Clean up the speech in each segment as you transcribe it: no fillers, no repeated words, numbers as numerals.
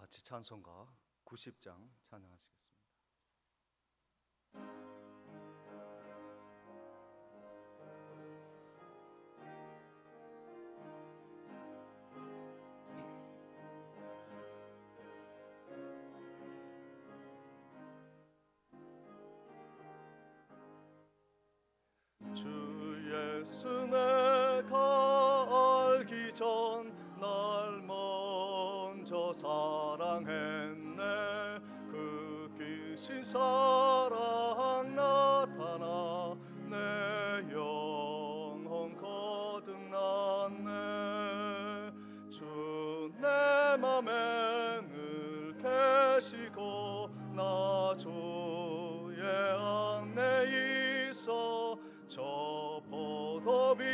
같이 찬송가 90장 찬양하시겠습니다. 주 예수 내가 알기 전 날 먼저 사랑했네. 그 귀신 사랑 나타나 내 영혼 거듭났네. 주 내 맘에 늘 계시고 나 주의 안에 있어 저 포도비유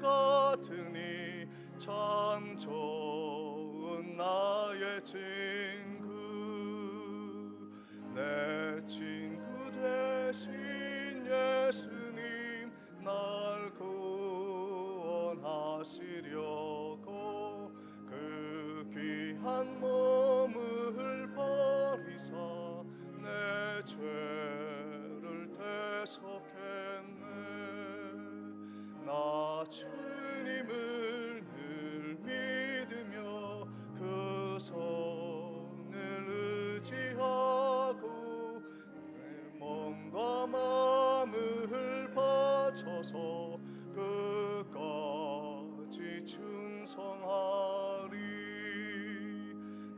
같으니 참 좋은 나의 친구. 내 친구 되신 예수님 날 구원하시려고 그 귀한 몸을 버리사 내 죄를 대속했네. 나 주님을 늘 믿으며 그 손을 의지하고 내 몸과 마음을 바쳐서 끝까지 충성하리.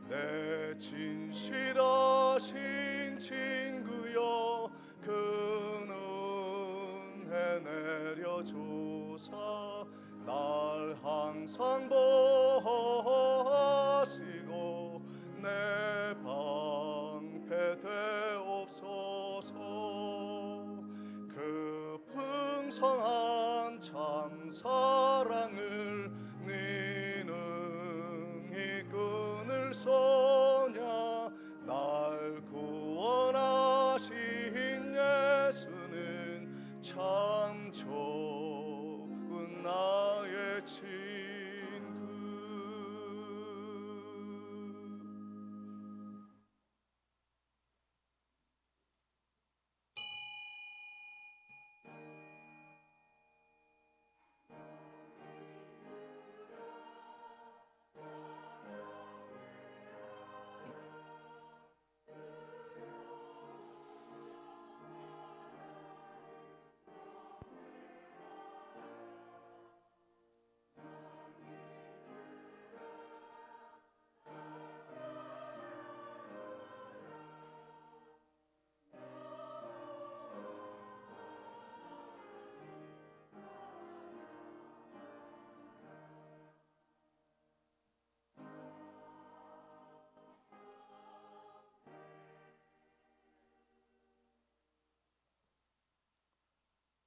내 진실하신 친구여 그 은혜 내려주사 날 항상 보호하시고 내 방패 되옵소서. 그 풍성한 참 사랑을 능히 끊을 소냐. 날 구원하신 예수는 참 좋은 나의 친구.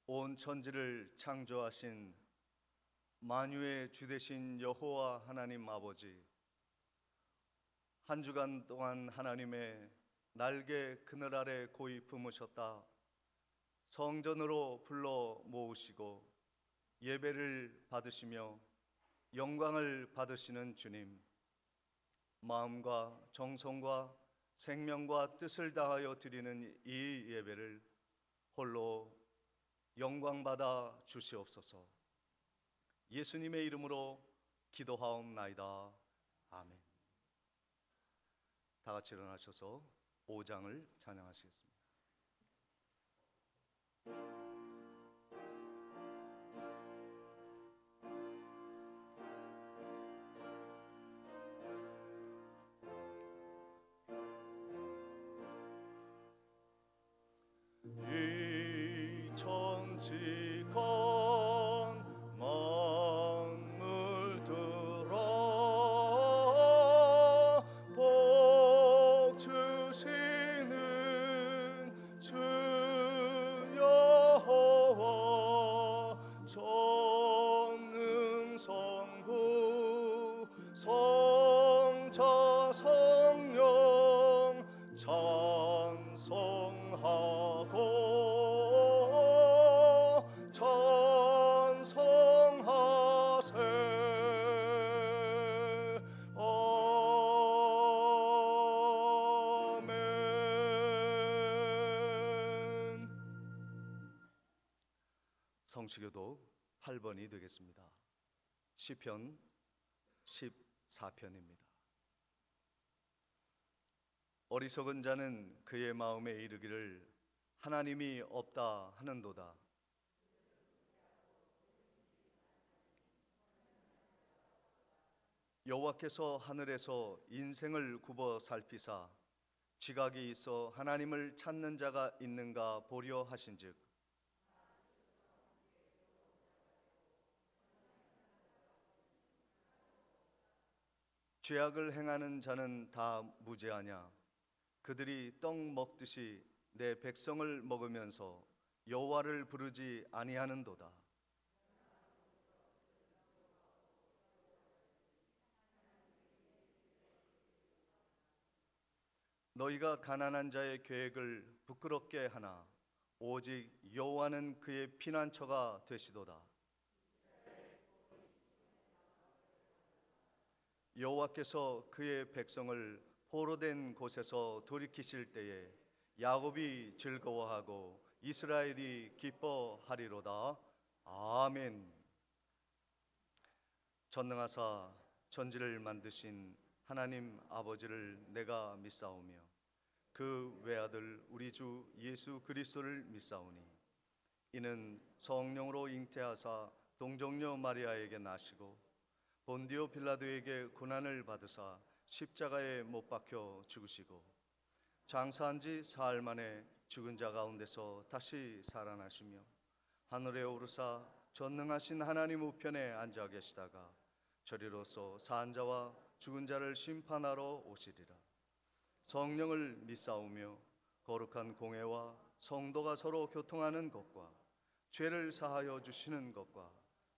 온 천지를 창조하신 만유의 주 되신 여호와 하나님 아버지, 한 주간 동안 하나님의 날개 그늘 아래 고이 품으셨다 성전으로 불러 모으시고 예배를 받으시며 영광을 받으시는 주님, 마음과 정성과 생명과 뜻을 다하여 드리는 이 예배를 홀로 영광받아 주시옵소서. 예수님의 이름으로 기도하옵나이다. 아멘. 다 같이 일어나셔서 5장을 찬양하시겠습니다. 이 천지건 만물들아 복 주시는 주 여호와 전능성부 성자 성령 찬송하고 성시교도 8번이 되겠습니다. 시편 14편입니다. 어리석은 자는 그의 마음에 이르기를 하나님이 없다 하는도다. 여호와께서 하늘에서 인생을 굽어 살피사 지각이 있어 하나님을 찾는 자가 있는가 보려 하신즉 죄악을 행하는 자는 다 무죄하냐. 그들이 떡 먹듯이 내 백성을 먹으면서 여호와를 부르지 아니하는도다. 너희가 가난한 자의 계획을 부끄럽게 하나 오직 여호와는 그의 피난처가 되시도다. 여호와께서 그의 백성을 포로된 곳에서 돌이키실 때에 야곱이 즐거워하고 이스라엘이 기뻐하리로다. 아멘. 전능하사 천지를 만드신 하나님 아버지를 내가 믿사오며 그 외아들 우리 주 예수 그리스도를 믿사오니 이는 성령으로 잉태하사 동정녀 마리아에게 나시고 본디오 빌라도에게 고난을 받으사 십자가에 못 박혀 죽으시고 장사한 지 사흘 만에 죽은 자 가운데서 다시 살아나시며 하늘에 오르사 전능하신 하나님 우편에 앉아 계시다가 저리로서 산 자와 죽은 자를 심판하러 오시리라. 성령을 믿사오며 거룩한 공회와 성도가 서로 교통하는 것과 죄를 사하여 주시는 것과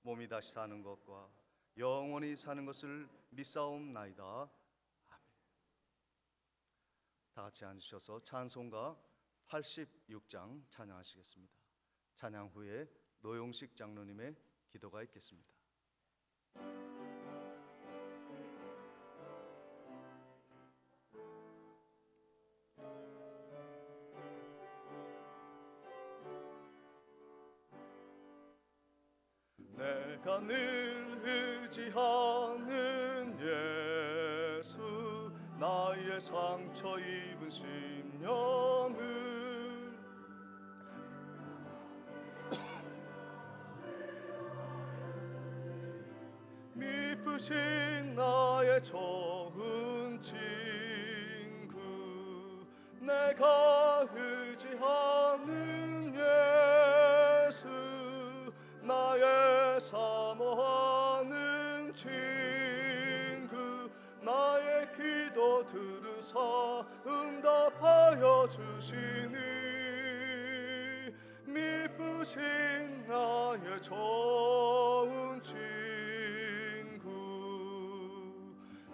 몸이 다시 사는 것과 영원히 사는 것을 믿사옵나이다. 아멘. 다 같이 앉으셔서 찬송가 86장 찬양하시겠습니다. 찬양 후에 노용식 장로님의 기도가 있겠습니다. 내가 늘 의지하는 예수 나의 상처 입은 심령을 미쁘신 나의 좋은 친구 내가 의지하는 예수 나의 사모하는 친구 나의 기도 들으사 응답하여 주시니 미쁘신 나의 좋은 친구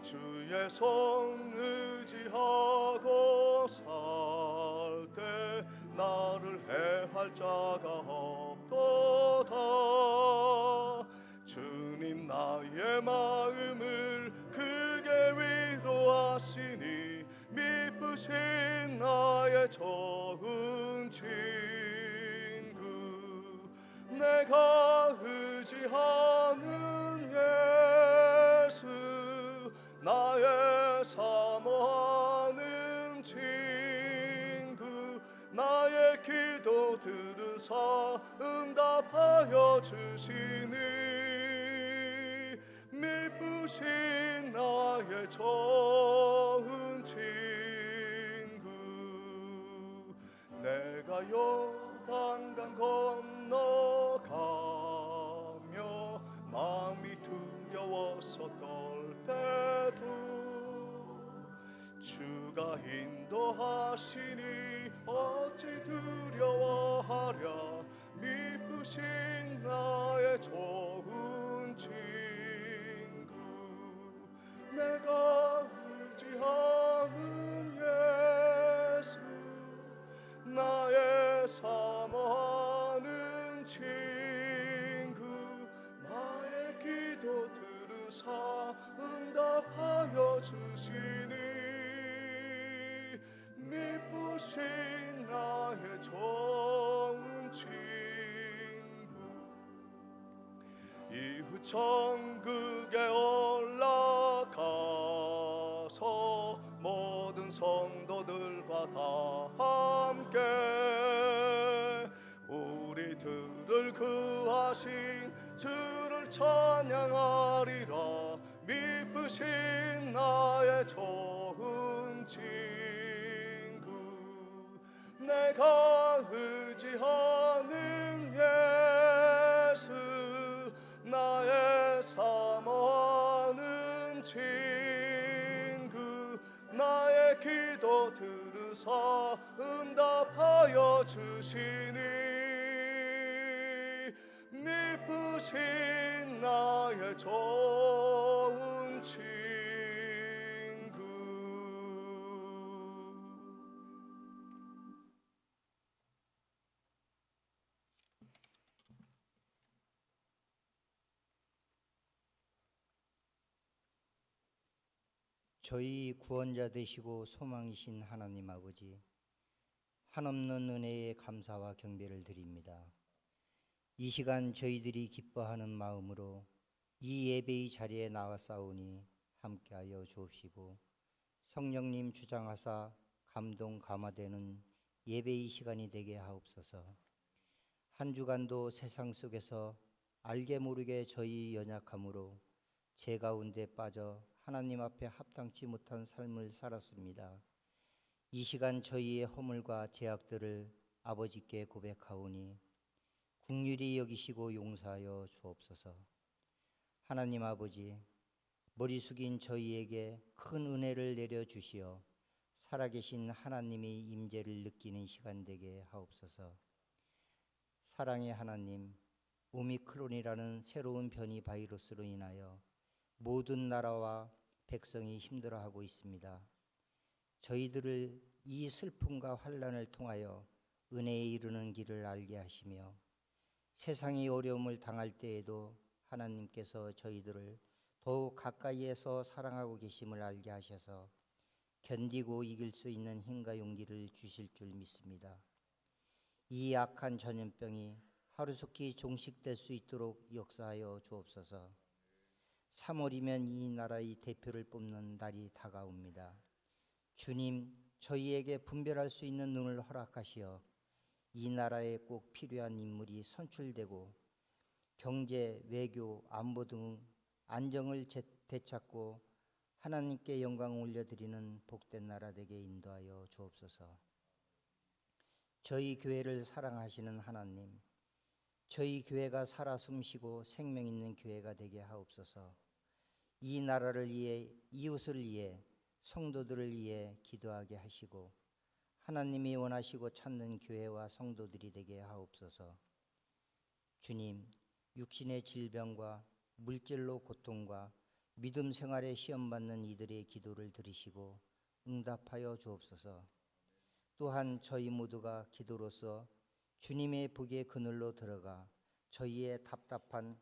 주의 손 의지하고 살 때 나를 해할 자가 없도다. 주님 나의 마음을 크게 위로하시니 미쁘신 나의 좋은 친구 내가 의지하는 예수 나의 사모하는 친구 나의 기도 들으사 응답하여 주시니 미쁘신 나의 좋은 친구 내가 요단강 건너가며 마음이 두려워서 떨 때도 주가 인도하시니 어찌 두려워하랴 미쁘신 나의 좋은 친구 내가 의지하는 예수 나의 사모하는 친구 나의 기도 들으사 응답하여 주시니 미쁘신 나의 좋은 친구 그 천국에 올라가서 모든 성도들과 다 함께 우리들을 구하신 주를 찬양하리라. 미쁘신 나의 좋은 친구, 내가 의지하는 예수, 나의 사모하는 친구, 나의 기도 들으사 응답하여 주시니 미쁘신 나의 좋은 친구. 저희 구원자 되시고 소망이신 하나님 아버지, 한없는 은혜에 감사와 경배를 드립니다. 이 시간 저희들이 기뻐하는 마음으로 이 예배의 자리에 나왔사오니 함께하여 주옵시고, 성령님 주장하사 감동 감화되는 예배의 시간이 되게 하옵소서. 한 주간도 세상 속에서 알게 모르게 저희 연약함으로 죄 가운데 빠져 하나님 앞에 합당치 못한 삶을 살았습니다. 이 시간 저희의 허물과 죄악들을 아버지께 고백하오니 긍휼히 여기시고 용서하여 주옵소서. 하나님 아버지, 머리 숙인 저희에게 큰 은혜를 내려주시어 살아계신 하나님의 임재를 느끼는 시간 되게 하옵소서. 사랑의 하나님, 오미크론이라는 새로운 변이 바이러스로 인하여 모든 나라와 백성이 힘들어하고 있습니다. 저희들을 이 슬픔과 환난을 통하여 은혜에 이르는 길을 알게 하시며, 세상이 어려움을 당할 때에도 하나님께서 저희들을 더욱 가까이에서 사랑하고 계심을 알게 하셔서 견디고 이길 수 있는 힘과 용기를 주실 줄 믿습니다. 이 악한 전염병이 하루속히 종식될 수 있도록 역사하여 주옵소서. 3월이면 이 나라의 대표를 뽑는 날이 다가옵니다. 주님, 저희에게 분별할 수 있는 눈을 허락하시어 이 나라에 꼭 필요한 인물이 선출되고 경제, 외교, 안보 등 안정을 되찾고 하나님께 영광을 올려드리는 복된 나라 되게 인도하여 주옵소서. 저희 교회를 사랑하시는 하나님, 저희 교회가 살아 숨쉬고 생명 있는 교회가 되게 하옵소서. 이 나라를 위해, 이웃을 위해, 성도들을 위해 기도하게 하시고 하나님이 원하시고 찾는 교회와 성도들이 되게 하옵소서. 주님, 육신의 질병과 물질로 고통과 믿음 생활에 시험받는 이들의 기도를 들으시고 응답하여 주옵소서. 또한 저희 모두가 기도로서 주님의 복의 그늘로 들어가 저희의 답답한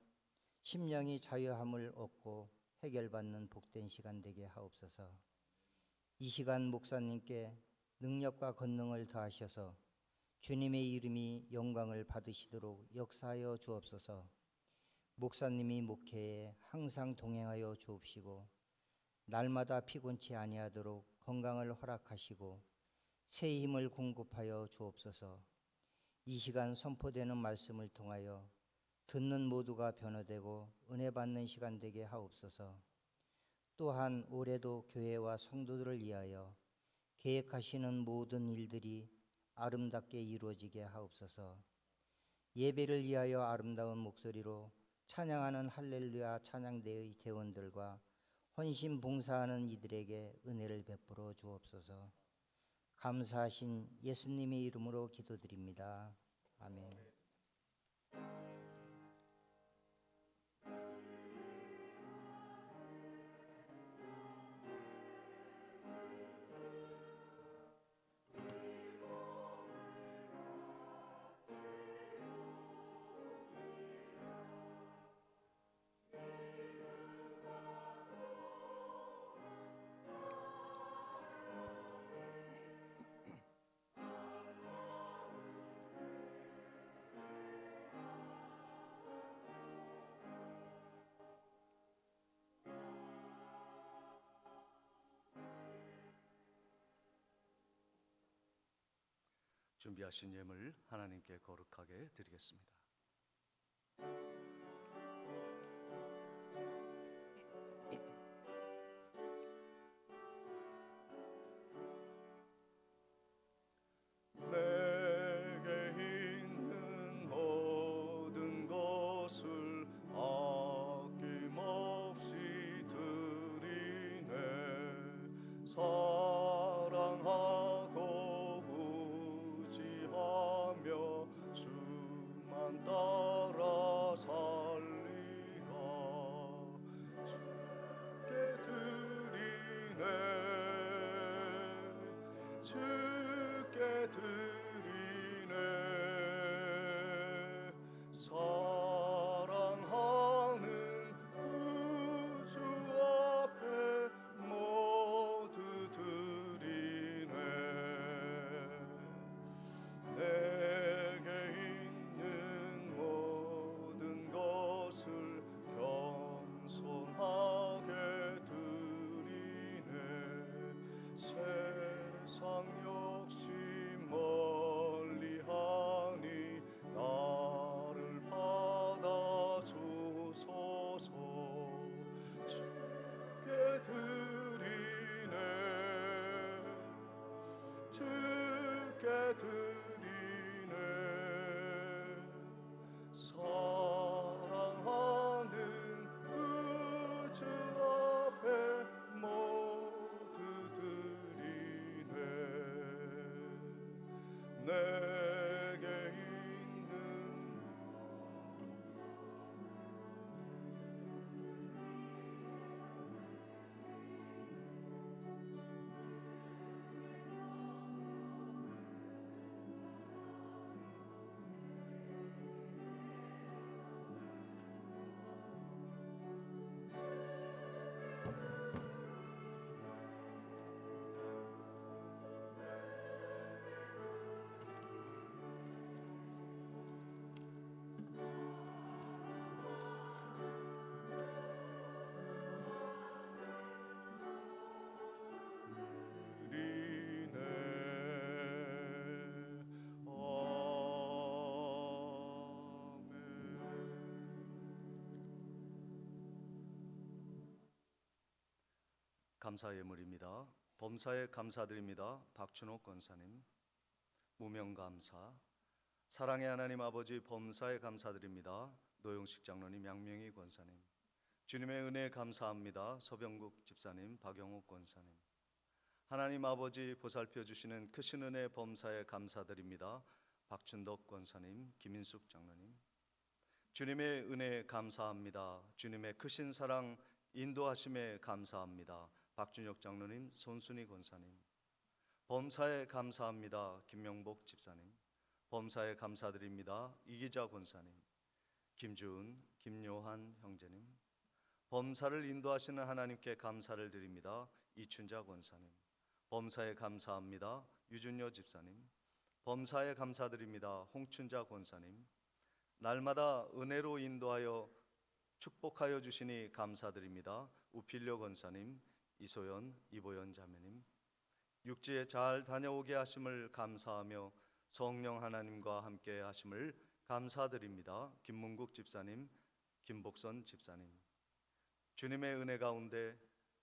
심령이 자유함을 얻고 해결받는 복된 시간 되게 하옵소서. 이 시간 목사님께 능력과 권능을 더하셔서 주님의 이름이 영광을 받으시도록 역사하여 주옵소서. 목사님이 목회에 항상 동행하여 주옵시고 날마다 피곤치 아니하도록 건강을 허락하시고 새 힘을 공급하여 주옵소서. 이 시간 선포되는 말씀을 통하여 듣는 모두가 변화되고 은혜 받는 시간 되게 하옵소서. 또한 올해도 교회와 성도들을 위하여 계획하시는 모든 일들이 아름답게 이루어지게 하옵소서. 예배를 위하여 아름다운 목소리로 찬양하는 할렐루야 찬양대의 대원들과 헌신 봉사하는 이들에게 은혜를 베풀어 주옵소서. 감사하신 예수님의 이름으로 기도드립니다. 아멘. 준비하신 예물 하나님께 거룩하게 드리겠습니다. 내게 있는 모든 것을 아낌없이 드리네. 사랑하고 의지하며 주만 따라 살리라. 주께 드리네. 주께 드리네. 사랑하는 우주 앞에 모두 드리네. 내게 있는 모든 것을 겸손하게 드리네. 세상 욕심 멀리하니 나를 받아주소서. 주께 드리네. 주께 드리네. 사랑하는 우주 앞에 모두 드리네. 내게 있는 감사 예물입니다. 범사에 감사드립니다. 박준옥 권사님. 무명감사. 사랑의 하나님 아버지 범사에 감사드립니다. 노영식 장로님, 양명희 권사님. 주님의 은혜에 감사합니다. 서병국 집사님, 박영욱 권사님. 하나님 아버지 보살펴 주시는 크신 은혜 범사에 감사드립니다. 박춘덕 권사님, 김인숙 장로님. 주님의 은혜에 감사합니다. 주님의 크신 사랑 인도하심에 감사합니다. 박준혁 장로님, 손순희 권사님. 범사에 감사합니다. 김명복 집사님. 범사에 감사드립니다. 이기자 권사님. 김주은, 김요한 형제님. 범사를 인도하시는 하나님께 감사를 드립니다. 이춘자 권사님. 범사에 감사합니다. 유준여 집사님. 범사에 감사드립니다. 홍춘자 권사님. 날마다 은혜로 인도하여 축복하여 주시니 감사드립니다. 우필려 권사님, 이소연, 이보연 자매님. 육지에 잘 다녀오게 하심을 감사하며 성령 하나님과 함께 하심을 감사드립니다. 김문국 집사님, 김복선 집사님. 주님의 은혜 가운데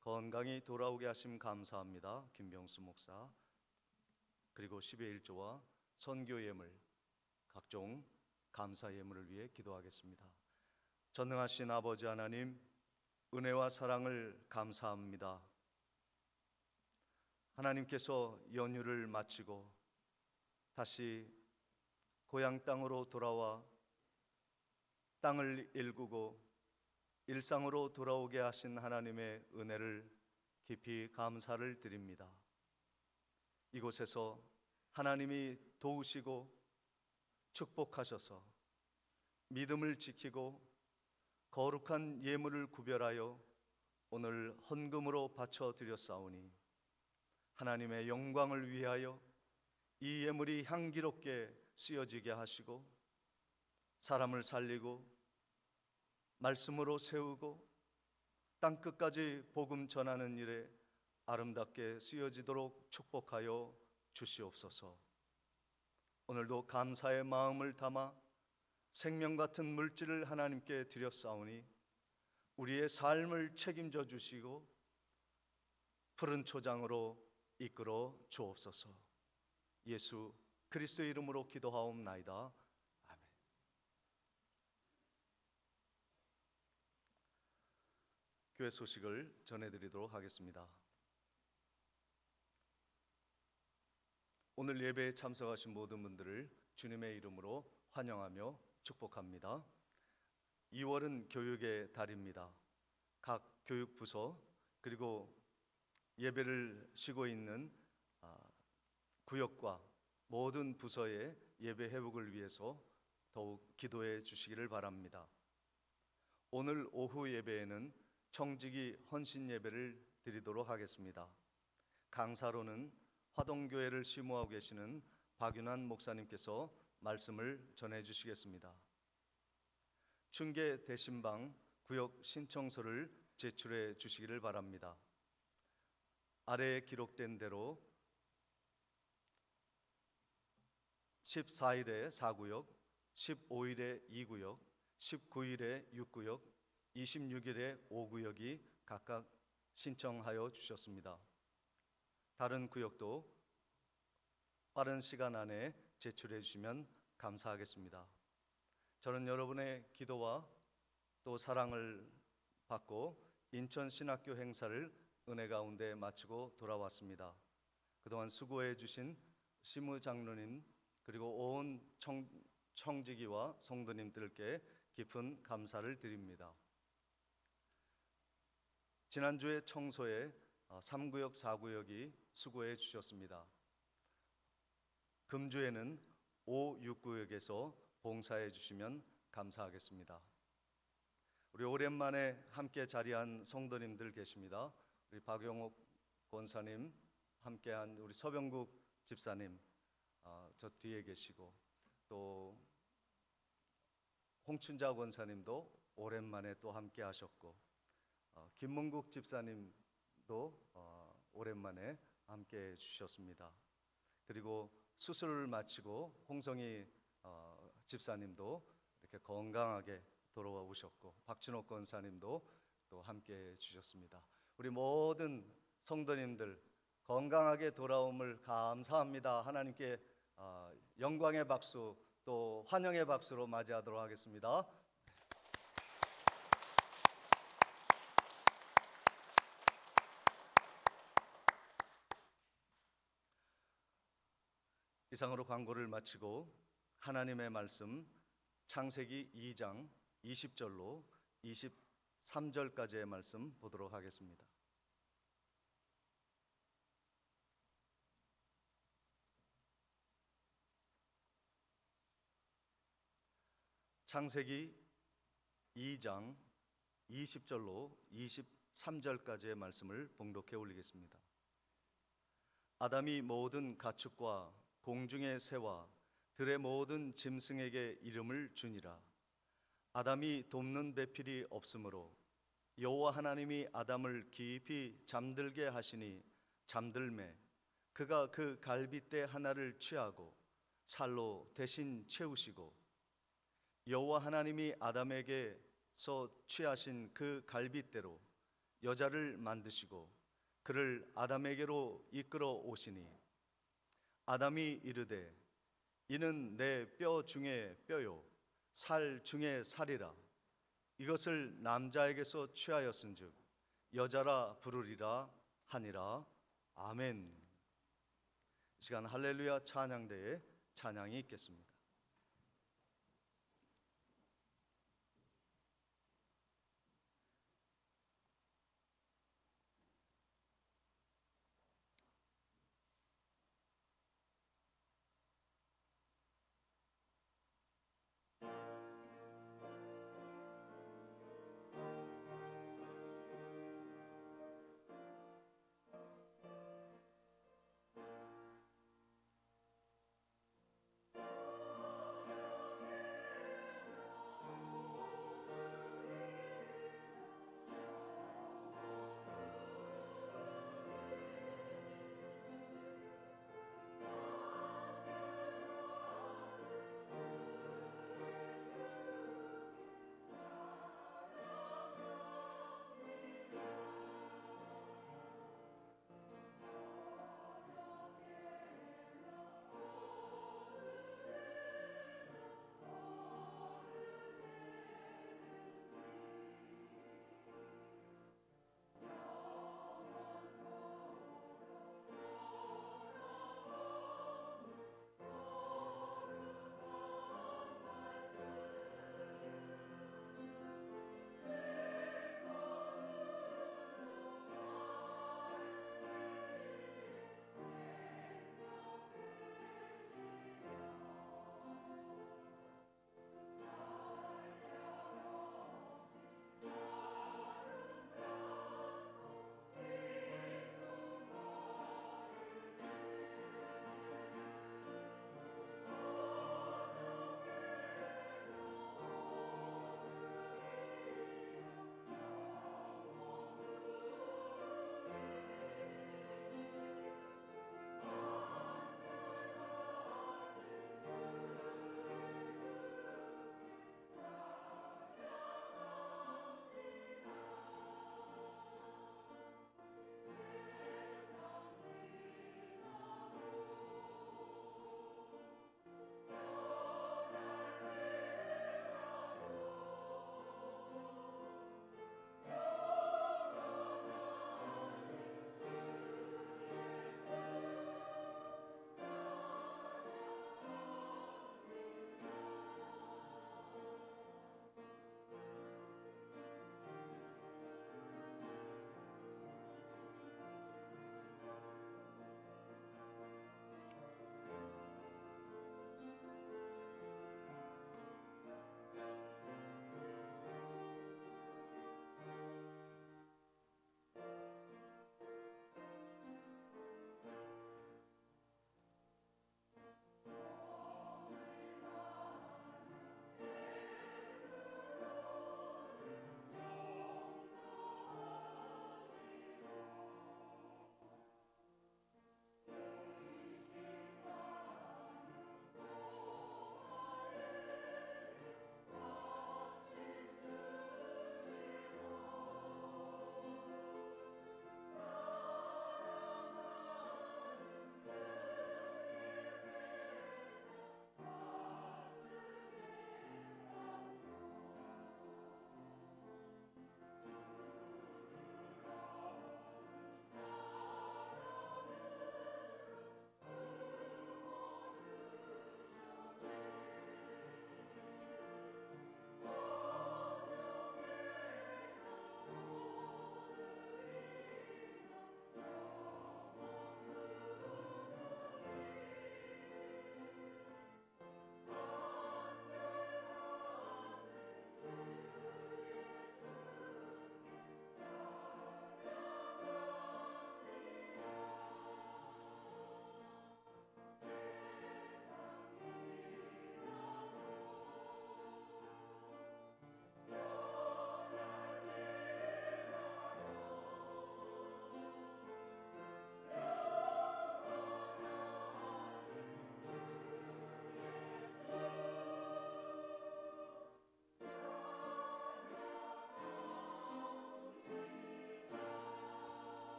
건강히 돌아오게 하심 감사합니다. 김병수 목사. 그리고 10의 1조와 선교 예물, 각종 감사 예물을 위해 기도하겠습니다. 전능하신 아버지 하나님, 은혜와 사랑을 감사합니다. 하나님께서 연휴를 마치고 다시 고향 땅으로 돌아와 땅을 일구고 일상으로 돌아오게 하신 하나님의 은혜를 깊이 감사를 드립니다. 이곳에서 하나님이 도우시고 축복하셔서 믿음을 지키고 거룩한 예물을 구별하여 오늘 헌금으로 바쳐 드렸사오니 하나님의 영광을 위하여 이 예물이 향기롭게 쓰여지게 하시고 사람을 살리고 말씀으로 세우고 땅끝까지 복음 전하는 일에 아름답게 쓰여지도록 축복하여 주시옵소서. 오늘도 감사의 마음을 담아 생명 같은 물질을 하나님께 드렸사오니 우리의 삶을 책임져 주시고 푸른 초장으로 이끌어 주옵소서. 예수 그리스도의 이름으로 기도하옵나이다. 아멘. 교회 소식을 전해드리도록 하겠습니다. 오늘 예배에 참석하신 모든 분들을 주님의 이름으로 환영하며 축복합니다. 2월은 교육의 달입니다. 각 교육부서 그리고 예배를 쉬고 있는 구역과 모든 부서의 예배 회복을 위해서 더욱 기도해 주시기를 바랍니다. 오늘 오후 예배에는 청지기 헌신 예배를 드리도록 하겠습니다. 강사로는 화동교회를 시무하고 계시는 박윤환 목사님께서 말씀을 전해 주시겠습니다. 춘계 대신방 구역 신청서를 제출해 주시기를 바랍니다. 아래에 기록된 대로 14일에 4구역, 15일에 2구역, 19일에 6구역, 26일에 5구역이 각각 신청하여 주셨습니다. 다른 구역도 빠른 시간 안에 제출해 주시면 감사하겠습니다. 저는 여러분의 기도와 또 사랑을 받고 인천 신학교 행사를 은혜 가운데 마치고 돌아왔습니다. 그동안 수고해 주신 시무장로님 그리고 온 청지기와 성도님들께 깊은 감사를 드립니다. 지난주에 청소에 3구역, 4구역이 수고해 주셨습니다. 금주에는 5, 6구역에서 봉사해 주시면 감사하겠습니다. 우리 오랜만에 함께 자리한 성도님들 계십니다. 우리 박용옥 권사님, 함께한 우리 서병국 집사님 저 뒤에 계시고 또 홍춘자 권사님도 오랜만에 또 함께 하셨고 김문국 집사님도 오랜만에 함께 해주셨습니다. 그리고 수술을 마치고 홍성희 집사님도 이렇게 건강하게 돌아오셨고 박준호 권사님도 또 함께 해주셨습니다. 우리 모든 성도님들 건강하게 돌아옴을 감사합니다. 하나님께 영광의 박수 또 환영의 박수로 맞이하도록 하겠습니다. 이상으로 광고를 마치고 하나님의 말씀 창세기 2장 20절로 23절까지의 말씀 보도록 하겠습니다. 창세기 2장 20절로 23절까지의 말씀을 봉독해 올리겠습니다. 아담이 모든 가축과 공중의 새와 들의 모든 짐승에게 이름을 주니라. 아담이 돕는 배필이 없으므로 여호와 하나님이 아담을 깊이 잠들게 하시니 잠들매 그가 그 갈빗대 하나를 취하고 살로 대신 채우시고 여호와 하나님이 아담에게서 취하신 그 갈빗대로 여자를 만드시고 그를 아담에게로 이끌어 오시니 아담이 이르되 이는 내 뼈 중에 뼈요 살 중에 살이라. 이것을 남자에게서 취하였은즉 여자라 부르리라 하니라. 아멘. 이 시간 할렐루야 찬양대에 찬양이 있겠습니다.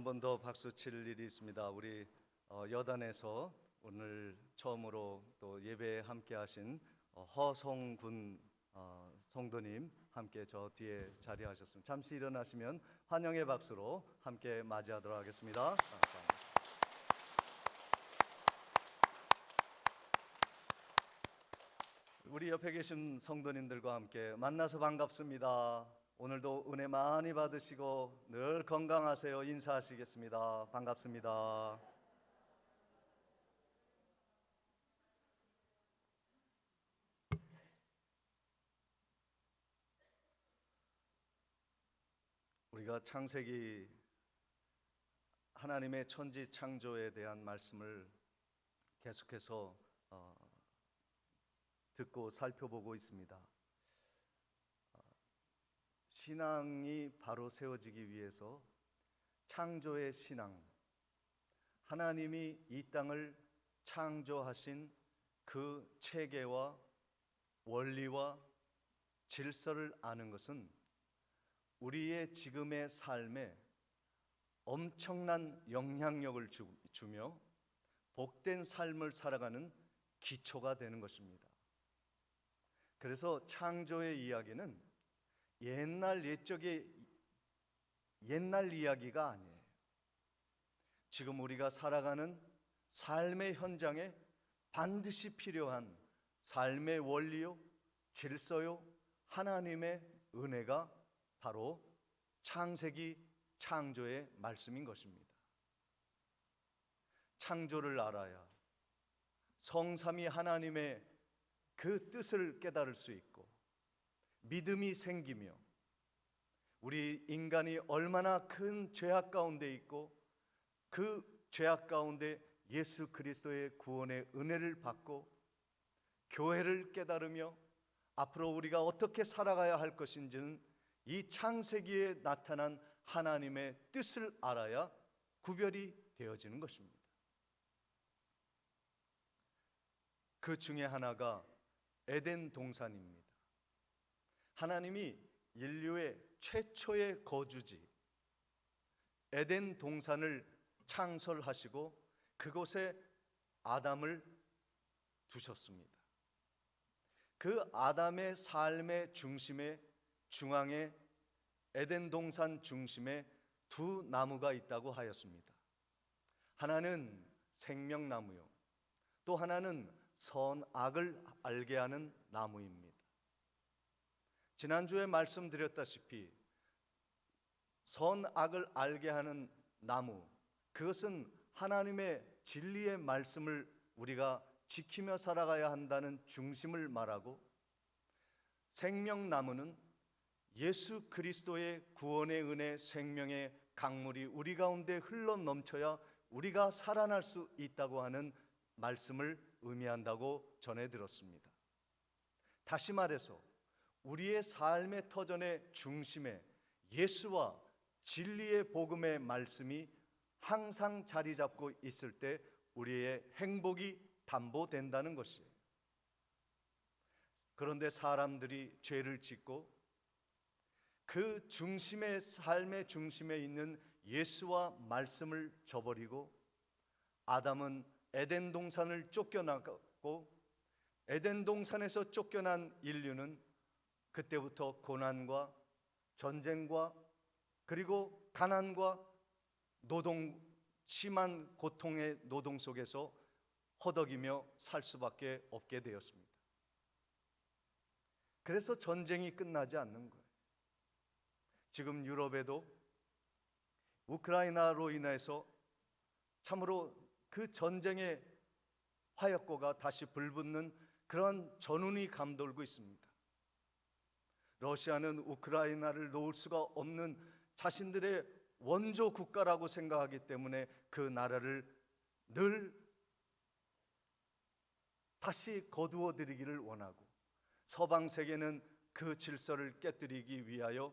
한 번 더 박수 칠 일이 있습니다. 우리 여단에서 오늘 처음으로 또 예배에 함께하신 허성군 성도님 함께 저 뒤에 자리하셨습니다. 잠시 일어나시면 환영의 박수로 함께 맞이하도록 하겠습니다. 감사합니다. 우리 옆에 계신 성도님들과 함께 만나서 반갑습니다. 오늘도 은혜 많이 받으시고 늘 건강하세요. 인사하시겠습니다. 반갑습니다. 우리가 창세기 하나님의 천지 창조에 대한 말씀을 계속해서 듣고 살펴보고 있습니다. 신앙이 바로 세워지기 위해서 창조의 신앙, 하나님이 이 땅을 창조하신 그 체계와 원리와 질서를 아는 것은 우리의 지금의 삶에 엄청난 영향력을 주며 복된 삶을 살아가는 기초가 되는 것입니다. 그래서 창조의 이야기는 옛날 이야기가 아니에요. 지금 우리가 살아가는 삶의 현장에 반드시 필요한 삶의 원리요, 질서요, 하나님의 은혜가 바로 창세기 창조의 말씀인 것입니다. 창조를 알아야 성삼위 하나님의 그 뜻을 깨달을 수 있고 믿음이 생기며 우리 인간이 얼마나 큰 죄악 가운데 있고 그 죄악 가운데 예수 그리스도의 구원의 은혜를 받고 교회를 깨달으며 앞으로 우리가 어떻게 살아가야 할 것인지는 이 창세기에 나타난 하나님의 뜻을 알아야 구별이 되어지는 것입니다. 그 중에 하나가 에덴 동산입니다. 하나님이 인류의 최초의 거주지 에덴 동산을 창설하시고 그곳에 아담을 두셨습니다. 그 아담의 삶의 중앙에 에덴 동산 중심에 두 나무가 있다고 하였습니다. 하나는 생명나무요, 또 하나는 선악을 알게 하는 나무입니다. 지난주에 말씀드렸다시피 선악을 알게 하는 나무, 그것은 하나님의 진리의 말씀을 우리가 지키며 살아가야 한다는 중심을 말하고, 생명나무는 예수 그리스도의 구원의 은혜, 생명의 강물이 우리 가운데 흘러 넘쳐야 우리가 살아날 수 있다고 하는 말씀을 의미한다고 전해 들었습니다. 다시 말해서 우리의 삶의 터전의 중심에 예수와 진리의 복음의 말씀이 항상 자리 잡고 있을 때 우리의 행복이 담보된다는 것이에요. 그런데 사람들이 죄를 짓고 그 중심의 삶의 중심에 있는 예수와 말씀을 저버리고 아담은 에덴 동산을 쫓겨나갔고, 에덴 동산에서 쫓겨난 인류는 그때부터 고난과 전쟁과 그리고 가난과 심한 고통의 노동 속에서 허덕이며 살 수밖에 없게 되었습니다. 그래서 전쟁이 끝나지 않는 거예요. 지금 유럽에도 우크라이나로 인해서 참으로 그 전쟁의 화약고가 다시 불붙는 그런 전운이 감돌고 있습니다. 러시아는 우크라이나를 놓을 수가 없는 자신들의 원조 국가라고 생각하기 때문에 그 나라를 늘 다시 거두어 들이기를 원하고, 서방 세계는 그 질서를 깨뜨리기 위하여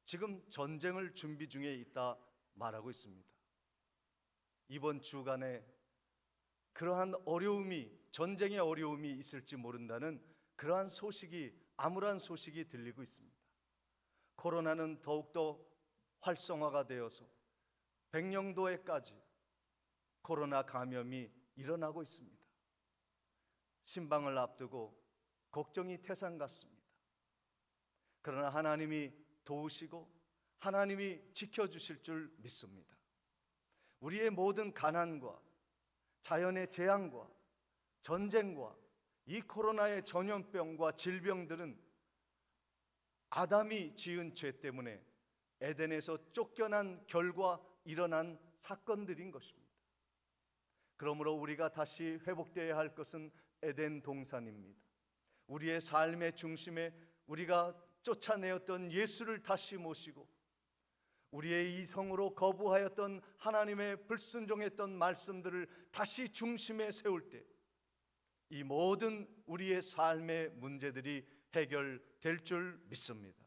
지금 전쟁을 준비 중에 있다 말하고 있습니다. 이번 주간에 그러한 전쟁의 어려움이 있을지 모른다는 그러한 소식이, 암울한 소식이 들리고 있습니다. 코로나는 더욱더 활성화가 되어서 백령도에까지 코로나 감염이 일어나고 있습니다. 신방을 앞두고 걱정이 태산 같습니다. 그러나 하나님이 도우시고 하나님이 지켜주실 줄 믿습니다. 우리의 모든 가난과 자연의 재앙과 전쟁과 이 코로나의 전염병과 질병들은 아담이 지은 죄 때문에 에덴에서 쫓겨난 결과 일어난 사건들인 것입니다. 그러므로 우리가 다시 회복되어야 할 것은 에덴 동산입니다. 우리의 삶의 중심에 우리가 쫓아내었던 예수를 다시 모시고 우리의 이성으로 거부하였던 하나님의 불순종했던 말씀들을 다시 중심에 세울 때 이 모든 우리의 삶의 문제들이 해결될 줄 믿습니다.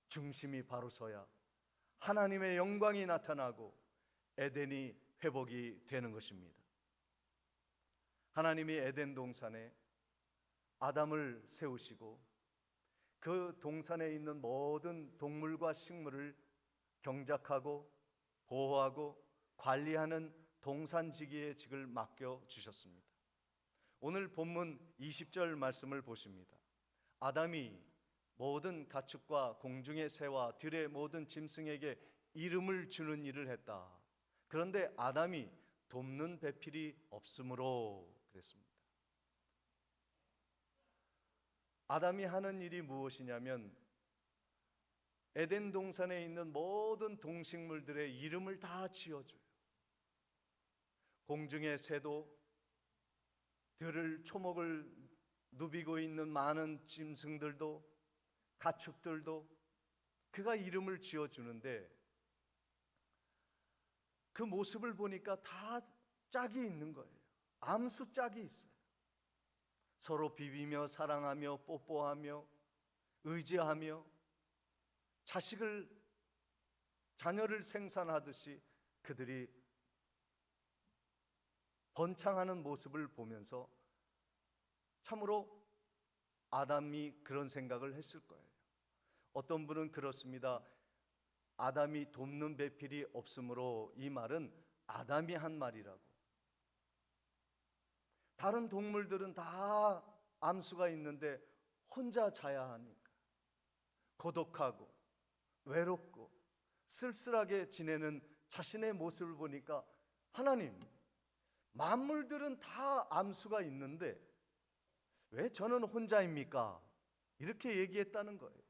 중심이 바로 서야 하나님의 영광이 나타나고 에덴이 회복이 되는 것입니다. 하나님이 에덴 동산에 아담을 세우시고 그 동산에 있는 모든 동물과 식물을 경작하고 보호하고 관리하는 동산지기의 직을 맡겨 주셨습니다. 오늘 본문 20절 말씀을 보십니다. 아담이 모든 가축과 공중의 새와 들의 모든 짐승에게 이름을 주는 일을 했다. 그런데 아담이 돕는 배필이 없으므로 그랬습니다. 아담이 하는 일이 무엇이냐면 에덴 동산에 있는 모든 동식물들의 이름을 다 지어줘요. 공중의 새도 들을 초목을 누비고 있는 많은 짐승들도 가축들도 그가 이름을 지어주는데 그 모습을 보니까 다 짝이 있는 거예요. 암수 짝이 있어요. 서로 비비며 사랑하며 뽀뽀하며 의지하며 자녀를 생산하듯이 그들이 번창하는 모습을 보면서 참으로 아담이 그런 생각을 했을 거예요. 어떤 분은 그렇습니다. 아담이 돕는 배필이 없으므로 이 말은 아담이 한 말이라고. 다른 동물들은 다 암수가 있는데 혼자 자야 하니까 고독하고 외롭고 쓸쓸하게 지내는 자신의 모습을 보니까 하나님, 만물들은 다 암수가 있는데 왜 저는 혼자입니까? 이렇게 얘기했다는 거예요.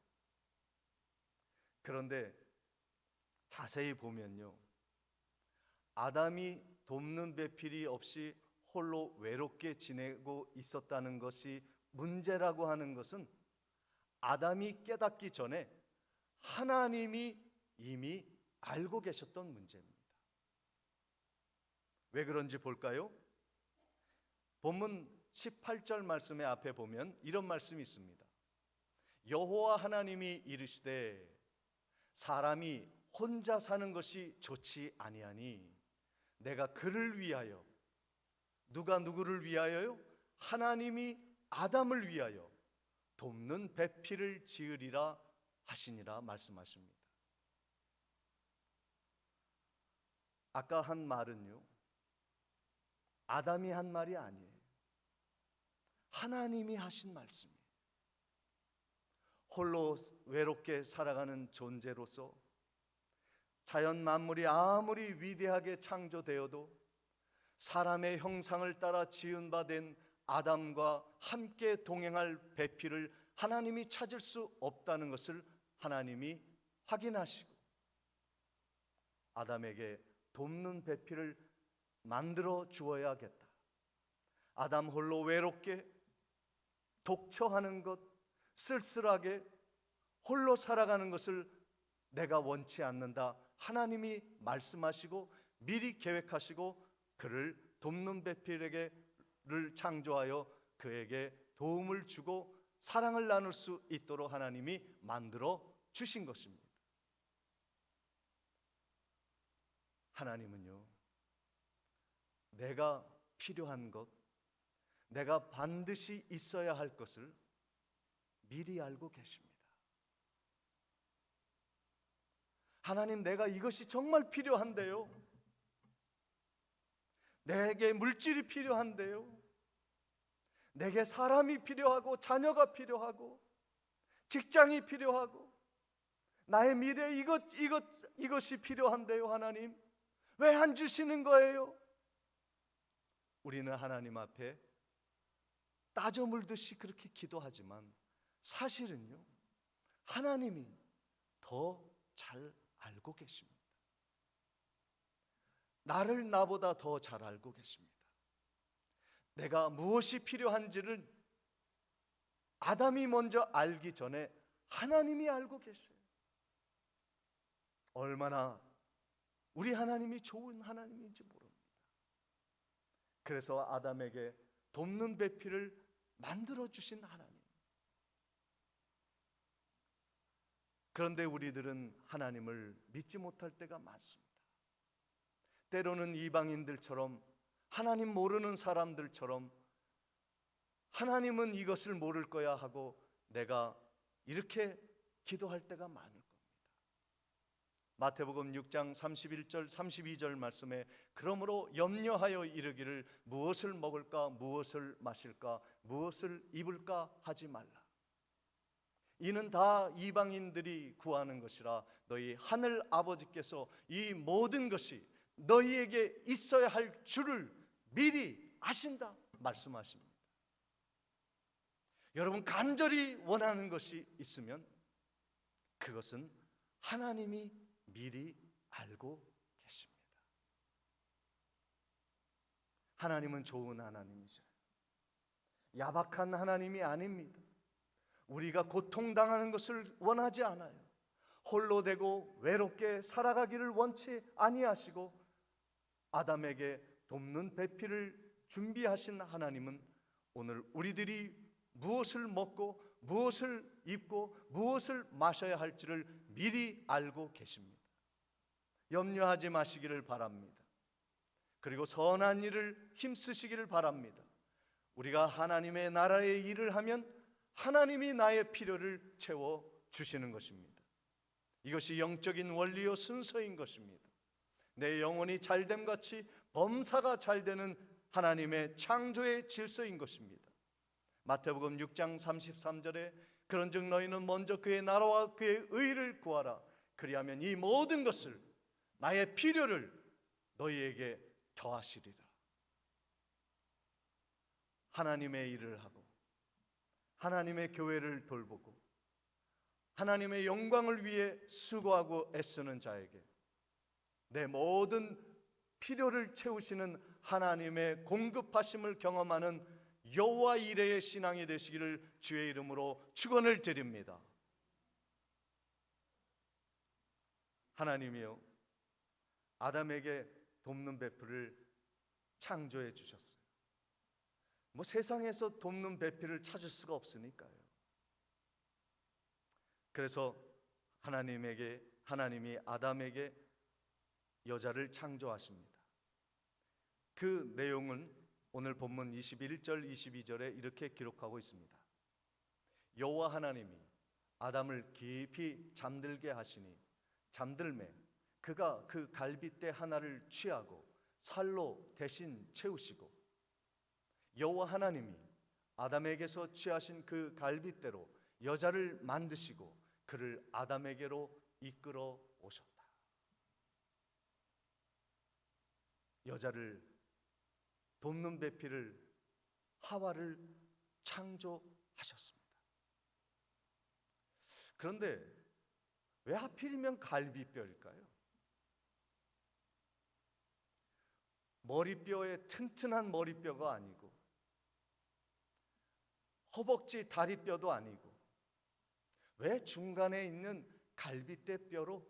그런데 자세히 보면요, 아담이 돕는 배필이 없이 홀로 외롭게 지내고 있었다는 것이 문제라고 하는 것은 아담이 깨닫기 전에 하나님이 이미 알고 계셨던 문제입니다. 왜 그런지 볼까요? 본문 18절 말씀의 앞에 보면 이런 말씀이 있습니다. 여호와 하나님이 이르시되 사람이 혼자 사는 것이 좋지 아니하니 내가 그를 위하여, 누가 누구를 위하여요? 하나님이 아담을 위하여 돕는 배필을 지으리라 하시니라 말씀하십니다. 아까 한 말은요, 아담이 한 말이 아니에요. 하나님이 하신 말씀이에요. 홀로 외롭게 살아가는 존재로서 자연 만물이 아무리 위대하게 창조되어도 사람의 형상을 따라 지은 바 된 아담과 함께 동행할 배필을 하나님이 찾을 수 없다는 것을 하나님이 확인하시고 아담에게 돕는 배필을 만들어 주어야겠다. 아담 홀로 외롭게 독처하는 것, 쓸쓸하게 홀로 살아가는 것을 내가 원치 않는다. 하나님이 말씀하시고 미리 계획하시고 그를 돕는 배필에게를 창조하여 그에게 도움을 주고 사랑을 나눌 수 있도록 하나님이 만들어 주신 것입니다. 하나님은요, 내가 필요한 것, 내가 반드시 있어야 할 것을 미리 알고 계십니다. 하나님, 내가 이것이 정말 필요한데요. 내게 물질이 필요한데요. 내게 사람이 필요하고 자녀가 필요하고 직장이 필요하고 나의 미래 이것이 필요한데요. 하나님, 왜 안 주시는 거예요? 우리는 하나님 앞에 따져 물듯이 그렇게 기도하지만 사실은요, 하나님이 더 잘 알고 계십니다. 나를 나보다 더 잘 알고 계십니다. 내가 무엇이 필요한지를 아담이 먼저 알기 전에 하나님이 알고 계세요. 얼마나 우리 하나님이 좋은 하나님인지 모릅니다. 그래서 아담에게 돕는 배필을 만들어 주신 하나님. 그런데 우리들은 하나님을 믿지 못할 때가 많습니다. 때로는 이방인들처럼, 하나님 모르는 사람들처럼 하나님은 이것을 모를 거야 하고 내가 이렇게 기도할 때가 많을 겁니다. 마태복음 6장 31절 32절 말씀에 그러므로 염려하여 이르기를 무엇을 먹을까 무엇을 마실까 무엇을 입을까 하지 말라. 이는 다 이방인들이 구하는 것이라 너희 하늘 아버지께서 이 모든 것이 너희에게 있어야 할 줄을 미리 아신다 말씀하십니다. 여러분, 간절히 원하는 것이 있으면 그것은 하나님이 미리 알고 계십니다. 하나님은 좋은 하나님이세요. 야박한 하나님이 아닙니다. 우리가 고통당하는 것을 원하지 않아요. 홀로 되고 외롭게 살아가기를 원치 아니하시고 아담에게 돕는 배필을 준비하신 하나님은 오늘 우리들이 무엇을 먹고 무엇을 입고 무엇을 마셔야 할지를 미리 알고 계십니다. 염려하지 마시기를 바랍니다. 그리고 선한 일을 힘쓰시기를 바랍니다. 우리가 하나님의 나라의 일을 하면 하나님이 나의 필요를 채워 주시는 것입니다. 이것이 영적인 원리요 순서인 것입니다. 내 영혼이 잘됨 같이 범사가 잘되는 하나님의 창조의 질서인 것입니다. 마태복음 6장 33절에 그런즉 너희는 먼저 그의 나라와 그의 의를 구하라. 그리하면 이 모든 것을 나의 필요를 너희에게 더하시리라. 하나님의 일을 하고 하나님의 교회를 돌보고 하나님의 영광을 위해 수고하고 애쓰는 자에게 내 모든 필요를 채우시는 하나님의 공급하심을 경험하는 여호와 이레의 신앙이 되시기를 주의 이름으로 축원을 드립니다. 하나님이요, 아담에게 돕는 배필을 창조해 주셨어요. 세상에서 돕는 배필을 찾을 수가 없으니까요. 그래서 하나님이 아담에게 여자를 창조하십니다. 그 내용은 오늘 본문 21절 22절에 이렇게 기록하고 있습니다. 여호와 하나님이 아담을 깊이 잠들게 하시니 잠들매 그가 그 갈빗대 하나를 취하고 살로 대신 채우시고 여호와 하나님이 아담에게서 취하신 그 갈빗대로 여자를 만드시고 그를 아담에게로 이끌어 오셨다. 여자를 돕는 배필을 하와를 창조하셨습니다. 그런데 왜 하필이면 갈비뼈일까요? 머리뼈에 튼튼한 머리뼈가 아니고 허벅지 다리뼈도 아니고 왜 중간에 있는 갈비뼈 뼈로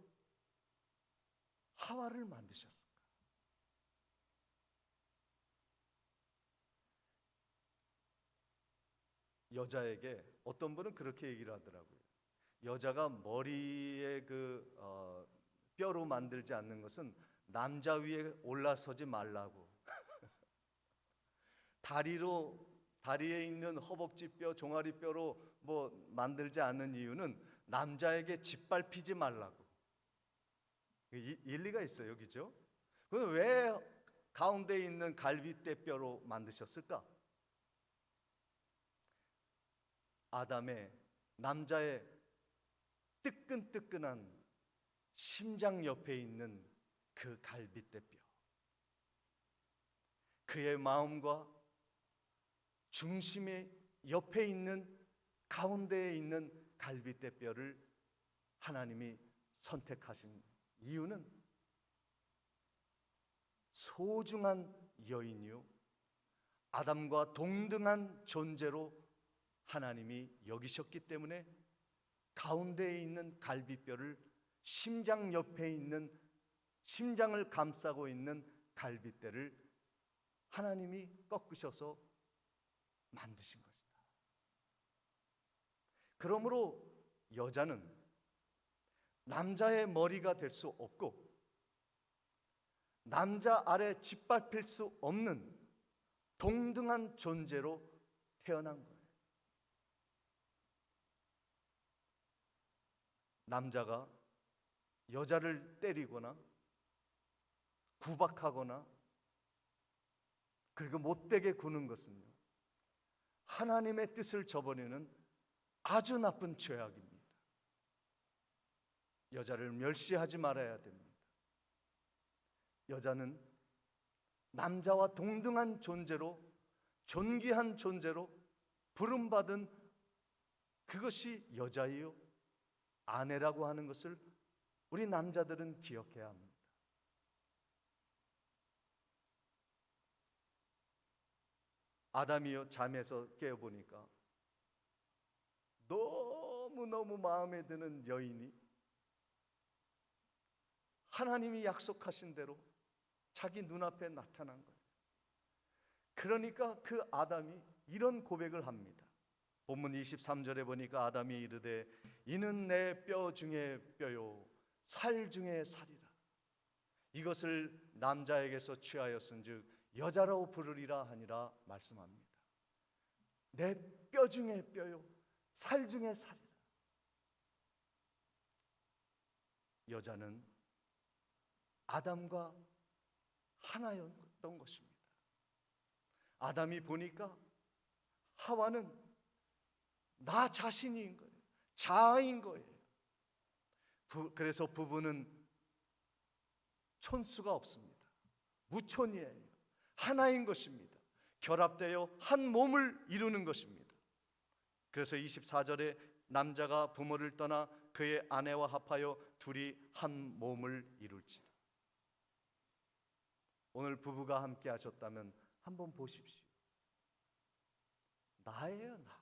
하와를 만드셨을까? 여자에게 어떤 분은 그렇게 얘기를 하더라고요. 여자가 머리에 뼈로 만들지 않는 것은 남자 위에 올라서지 말라고. 다리에 있는 허벅지뼈, 종아리뼈로 만들지 않는 이유는 남자에게 짓밟히지 말라고. 일리가 있어요, 그죠? 그럼 왜 가운데 있는 갈빗대뼈로 만드셨을까? 아담의, 남자의 뜨끈뜨끈한 심장 옆에 있는 그 갈빗대뼈, 그의 마음과 중심의 옆에 있는, 가운데에 있는 갈빗대뼈를 하나님이 선택하신 이유는 소중한 여인이요, 아담과 동등한 존재로 하나님이 여기셨기 때문에 가운데에 있는 갈빗뼈를, 심장 옆에 있는, 심장을 감싸고 있는 갈빗대를 하나님이 꺾으셔서 만드신 것이다. 그러므로 여자는 남자의 머리가 될 수 없고 남자 아래 짓밟힐 수 없는 동등한 존재로 태어난 거예요. 남자가 여자를 때리거나 구박하거나 그리고 못되게 구는 것은요, 하나님의 뜻을 저버리는 아주 나쁜 죄악입니다. 여자를 멸시하지 말아야 됩니다. 여자는 남자와 동등한 존재로, 존귀한 존재로 부름받은, 그것이 여자이요 아내라고 하는 것을 우리 남자들은 기억해야 합니다. 아담이요, 잠에서 깨어보니까 너무너무 마음에 드는 여인이 하나님이 약속하신 대로 자기 눈앞에 나타난 거예요. 그러니까 그 아담이 이런 고백을 합니다. 본문 23절에 보니까 아담이 이르되 이는 내 뼈 중에 뼈요 살 중에 살이라. 이것을 남자에게서 취하였은즉 여자로 부르리라 하니라 말씀합니다. 내 뼈 중에 뼈요 살 중에 살이라. 여자는 아담과 하나였던 것입니다. 아담이 보니까 하와는 나 자신인 거예요. 자아인 거예요. 그래서 부부는 촌수가 없습니다. 무촌이에요. 하나인 것입니다. 결합되어 한 몸을 이루는 것입니다. 그래서 24절에 남자가 부모를 떠나 그의 아내와 합하여 둘이 한 몸을 이룰지라. 오늘 부부가 함께 하셨다면 한번 보십시오. 나예요, 나.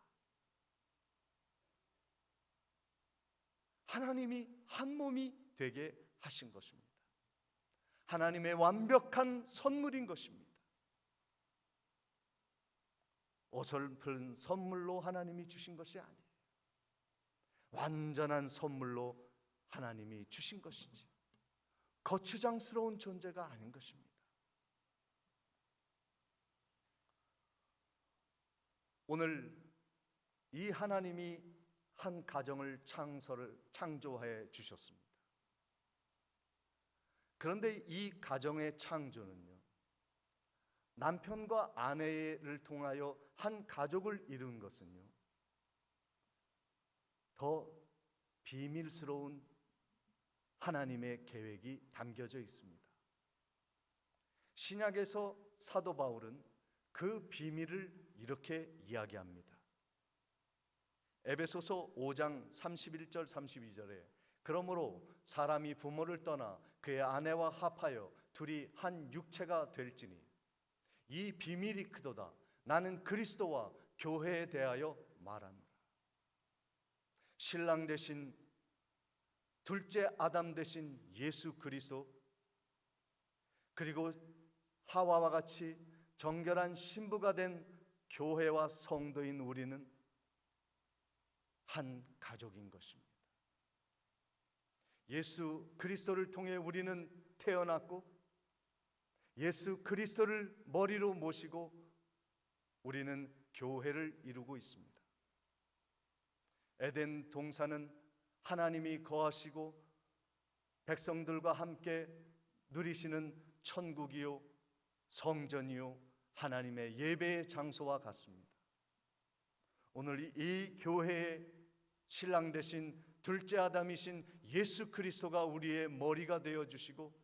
하나님이 한 몸이 되게 하신 것입니다. 하나님의 완벽한 선물인 것입니다. 어설픈 선물로 하나님이 주신 것이 아니에요. 완전한 선물로 하나님이 주신 것이지 거추장스러운 존재가 아닌 것입니다. 오늘 이 하나님이 한 가정을 창조해 주셨습니다. 그런데 이 가정의 창조는요, 남편과 아내를 통하여 한 가족을 이룬 것은요, 더 비밀스러운 하나님의 계획이 담겨져 있습니다. 신약에서 사도 바울은 그 비밀을 이렇게 이야기합니다. 에베소서 5장 31절 32절에 그러므로 사람이 부모를 떠나 그의 아내와 합하여 둘이 한 육체가 될지니 이 비밀이 크도다. 나는 그리스도와 교회에 대하여 말하노라. 신랑 되신 둘째 아담 되신 예수 그리스도, 그리고 하와와 같이 정결한 신부가 된 교회와 성도인 우리는 한 가족인 것입니다. 예수 그리스도를 통해 우리는 태어났고 예수 그리스도를 머리로 모시고 우리는 교회를 이루고 있습니다. 에덴 동산은 하나님이 거하시고 백성들과 함께 누리시는 천국이요 성전이요 하나님의 예배의 장소와 같습니다. 오늘 이 교회의 신랑 되신 둘째 아담이신 예수 그리스도가 우리의 머리가 되어 주시고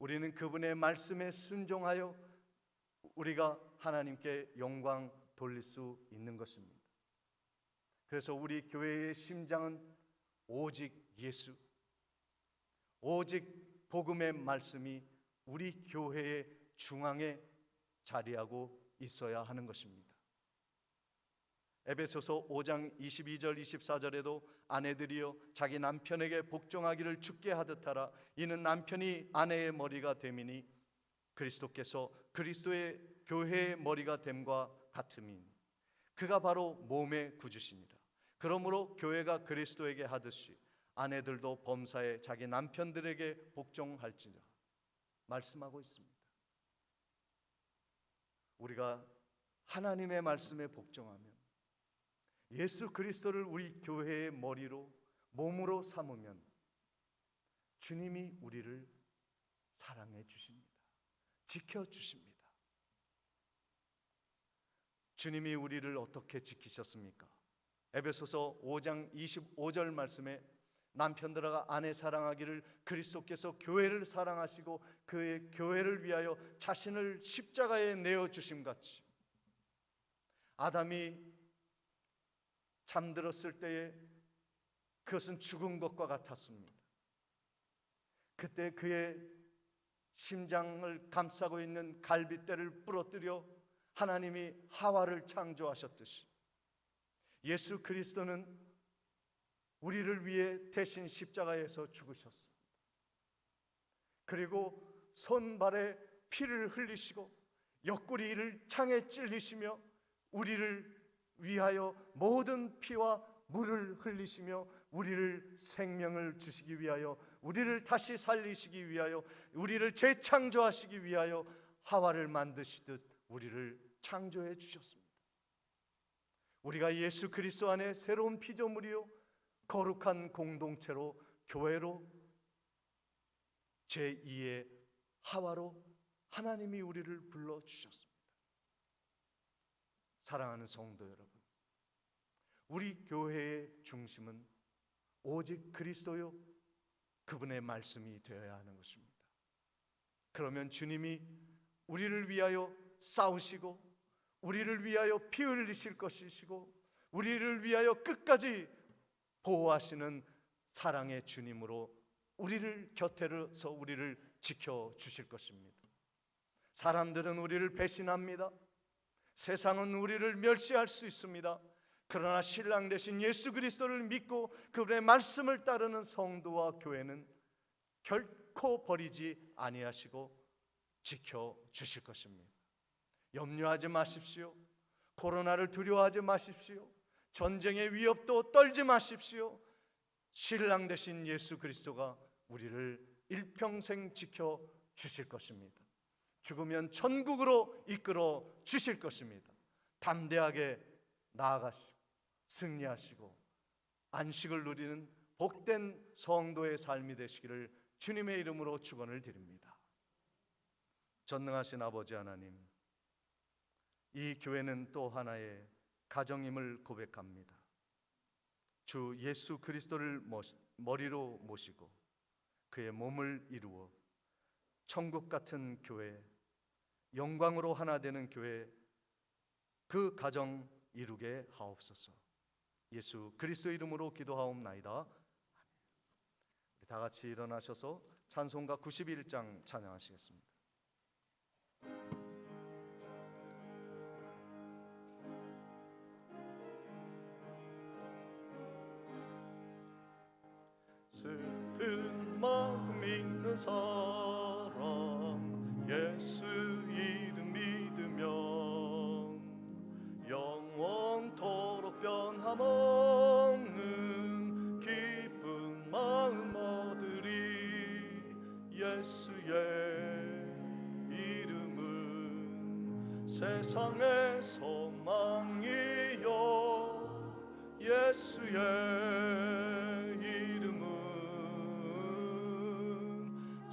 우리는 그분의 말씀에 순종하여 우리가 하나님께 영광 돌릴 수 있는 것입니다. 그래서 우리 교회의 심장은 오직 예수, 오직 복음의 말씀이 우리 교회의 중앙에 자리하고 있어야 하는 것입니다. 에베소서 5장 22절 24절에도 아내들이여 자기 남편에게 복종하기를 주께 하듯 하라. 이는 남편이 아내의 머리가 됨이니 그리스도께서 그리스도의 교회의 머리가 됨과 같음이니 그가 바로 몸의 구주시니라. 그러므로 교회가 그리스도에게 하듯이 아내들도 범사에 자기 남편들에게 복종할지니라 말씀하고 있습니다. 우리가 하나님의 말씀에 복종하면 예수 그리스도를 우리 교회의 머리로 몸으로 삼으면 주님이 우리를 사랑해 주십니다. 지켜 주십니다. 주님이 우리를 어떻게 지키셨습니까? 에베소서 5장 25절 말씀에 남편들아 아내 사랑하기를 그리스도께서 교회를 사랑하시고 그의 교회를 위하여 자신을 십자가에 내어 주심 같이 아담이 잠들었을 때에 그것은 죽은 것과 같았습니다. 그때 그의 심장을 감싸고 있는 갈빗대를 부러뜨려 하나님이 하와를 창조하셨듯이 예수 그리스도는 우리를 위해 대신 십자가에서 죽으셨습니다. 그리고 손발에 피를 흘리시고 옆구리를 창에 찔리시며 우리를 위하여 모든 피와 물을 흘리시며 우리를 생명을 주시기 위하여 우리를 다시 살리시기 위하여 우리를 재창조하시기 위하여 하와를 만드시듯 우리를 창조해 주셨습니다. 우리가 예수 그리스도 안에 새로운 피조물이요 거룩한 공동체로 교회로 제2의 하와로 하나님이 우리를 불러주셨습니다. 사랑하는 성도 여러분, 우리 교회의 중심은 오직 그리스도요 그분의 말씀이 되어야 하는 것입니다. 그러면 주님이 우리를 위하여 싸우시고 우리를 위하여 피 흘리실 것이시고 우리를 위하여 끝까지 보호하시는 사랑의 주님으로 우리를 곁에서 우리를 지켜주실 것입니다. 사람들은 우리를 배신합니다. 세상은 우리를 멸시할 수 있습니다. 그러나 신랑 되신 예수 그리스도를 믿고 그분의 말씀을 따르는 성도와 교회는 결코 버리지 아니하시고 지켜주실 것입니다. 염려하지 마십시오. 코로나를 두려워하지 마십시오. 전쟁의 위협도 떨지 마십시오. 신랑 되신 예수 그리스도가 우리를 일평생 지켜주실 것입니다. 죽으면 천국으로 이끌어 주실 것입니다. 담대하게 나아가시고 승리하시고 안식을 누리는 복된 성도의 삶이 되시기를 주님의 이름으로 축원을 드립니다. 전능하신 아버지 하나님, 이 교회는 또 하나의 가정임을 고백합니다. 주 예수 그리스도를 머리로 모시고 그의 몸을 이루어 천국 같은 교회, 영광으로 하나 되는 교회, 그 가정 이루게 하옵소서. 예수 그리스도 이름으로 기도하옵나이다. 우리 다 같이 일어나셔서 찬송가 91장 찬양하시겠습니다. 슬픈 마음 있는 사람 예수 이름 믿으면 영원토록 변함 없는 기쁜 마음 얻으리. 예수의 이름은 세상의 소망이요 예수의 이름은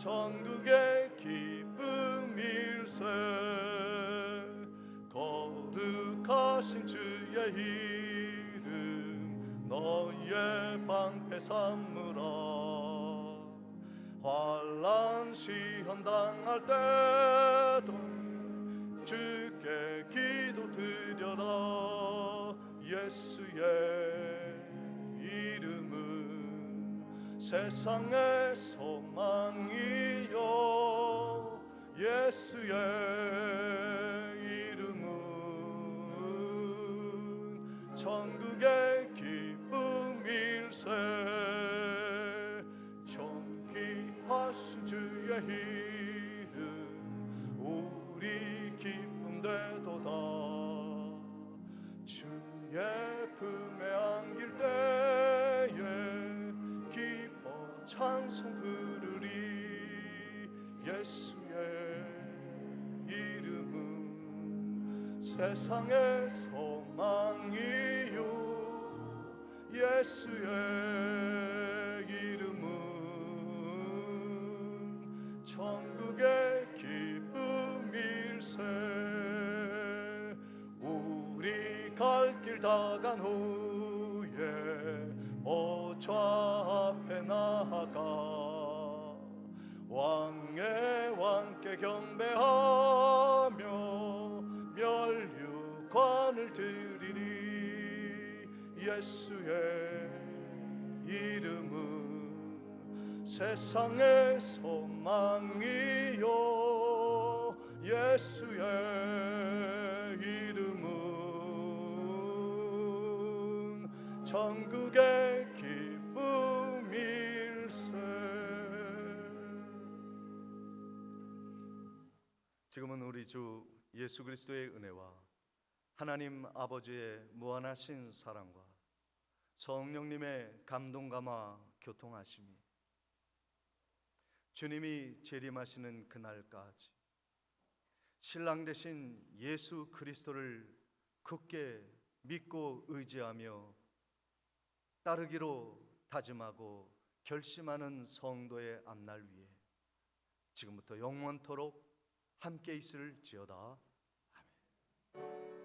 천국의 기쁨일세. 거룩하신 주의 이름 너희의 방패 삼으라. 환난 시험 당할 때도 주께 기도드려라. 예수의 이름은 세상의 소망이요. 예수의 이름은 천국의 기쁨일세. 존귀하신 주의 이름 우리 기쁨 되도다. 주의 품에 안길 때에 기뻐 찬송 부르리. 예수의 이름은 세상의 소망이요. 예수의 이름은 천국의 기쁨일세. 우리 갈 길 다 간 후에 보좌 앞에 나아가 왕의 왕께 경배하며 멸류관을 드리리. 예수의 이름은 세상의 소망이요. 예수의 이름은 천국의 기쁨일세. 지금은 우리 주 예수 그리스도의 은혜와 하나님 아버지의 무한하신 사랑과 성령님의 감동 감화 교통하심이 주님이 재림하시는 그날까지 신랑 되신 예수 그리스도를 굳게 믿고 의지하며 따르기로 다짐하고 결심하는 성도의 앞날 위에 지금부터 영원토록 함께 있을지어다. 아멘.